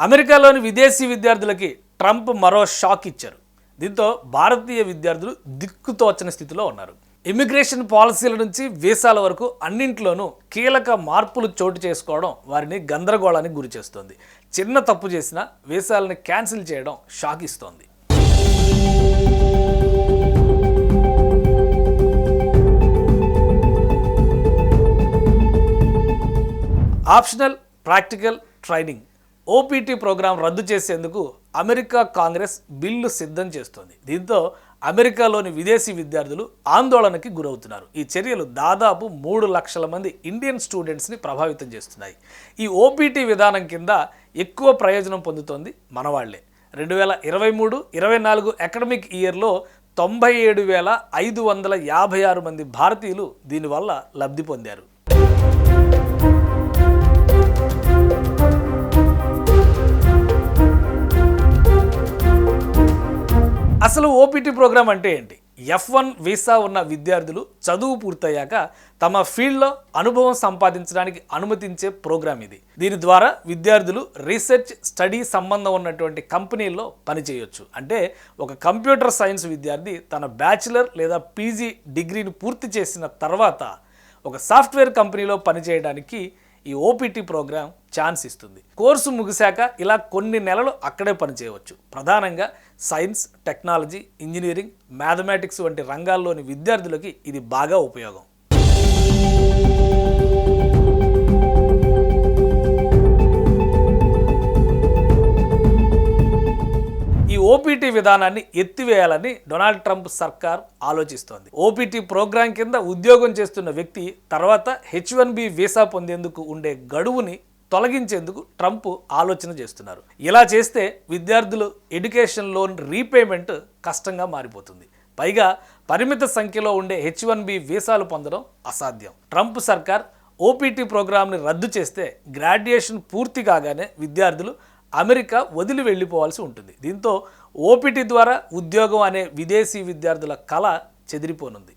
అమెరికాలోని విదేశీ విద్యార్థులకి ట్రంప్ మరో షాక్ ఇచ్చారు. దీంతో భారతీయ విద్యార్థులు దిక్కుతోచని స్థితిలో ఉన్నారు. ఇమిగ్రేషన్ పాలసీల నుంచి వీసాల వరకు అన్నింట్లోనూ కీలక మార్పులు చోటు చేసుకోవడం వారిని గందరగోళానికి గురి చేస్తోంది. చిన్న తప్పు చేసినా వీసాలని క్యాన్సిల్ చేయడం షాక్ ఇస్తోంది. Optional practical training OPT program రద్దు చేసేందుకు అమెరికా కాంగ్రెస్ బిల్లు సిద్ధం చేస్తోంది. దీంతో అమెరికాలోని విదేశీ విద్యార్థులు ఆందోళనకి గురవుతున్నారు. ఈ చర్యలు దాదాపు 3 లక్షల మంది ఇండియన్ స్టూడెంట్స్ని ప్రభావితం చేస్తున్నాయి. ఈ ఓపీటీ విధానం కింద ఎక్కువ ప్రయోజనం పొందుతోంది మనవాళ్లే. 2023-24 అకాడమిక్ ఇయర్లో 97,556 మంది భారతీయులు దీనివల్ల లబ్ధి పొందారు. అసలు ఓపీటీ ప్రోగ్రాం అంటే ఏంటి? F1 వీసా ఉన్న విద్యార్థులు చదువు పూర్తయ్యాక తమ ఫీల్డ్లో అనుభవం సంపాదించడానికి అనుమతించే ప్రోగ్రాం ఇది. దీని ద్వారా విద్యార్థులు రీసెర్చ్ స్టడీ సంబంధం ఉన్నటువంటి కంపెనీల్లో పనిచేయొచ్చు. అంటే ఒక కంప్యూటర్ సైన్స్ విద్యార్థి తన బ్యాచిలర్ లేదా పీజీ డిగ్రీని పూర్తి చేసిన తర్వాత ఒక సాఫ్ట్వేర్ కంపెనీలో పనిచేయడానికి ఈ ఓపీటీ ప్రోగ్రాం ఛాన్స్ ఇస్తుంది. కోర్సు ముగిశాక ఇలా కొన్ని నెలలు అక్కడే పనిచేయవచ్చు. ప్రధానంగా సైన్స్, టెక్నాలజీ, ఇంజనీరింగ్, మ్యాథమెటిక్స్ వంటి రంగాల్లోని విద్యార్థులకి ఇది బాగా ఉపయోగం. ఈ ఓపీటీ విధానాన్ని ఎత్తివేయాలని డొనాల్డ్ ట్రంప్ సర్కార్ ఆలోచిస్తోంది. ఓపీటీ ప్రోగ్రాం కింద ఉద్యోగం చేస్తున్న వ్యక్తి తర్వాత H1B వీసా పొందేందుకు ఉండే గడువుని తొలగించేందుకు ట్రంప్ ఆలోచన చేస్తున్నారు. ఇలా చేస్తే విద్యార్థులు ఎడ్యుకేషన్ లోన్ రీపేమెంట్ కష్టంగా మారిపోతుంది. పైగా పరిమిత సంఖ్యలో ఉండే H1B వీసాలు పొందడం అసాధ్యం. ట్రంప్ సర్కార్ ఓపీటీ ప్రోగ్రాంని రద్దు చేస్తే గ్రాడ్యుయేషన్ పూర్తి కాగానే విద్యార్థులు అమెరికా వదిలి వెళ్ళిపోవాల్సి ఉంటుంది. దీంతో ఓపీటీ ద్వారా ఉద్యోగం అనే విదేశీ విద్యార్థుల కళ చెదిరిపోనుంది.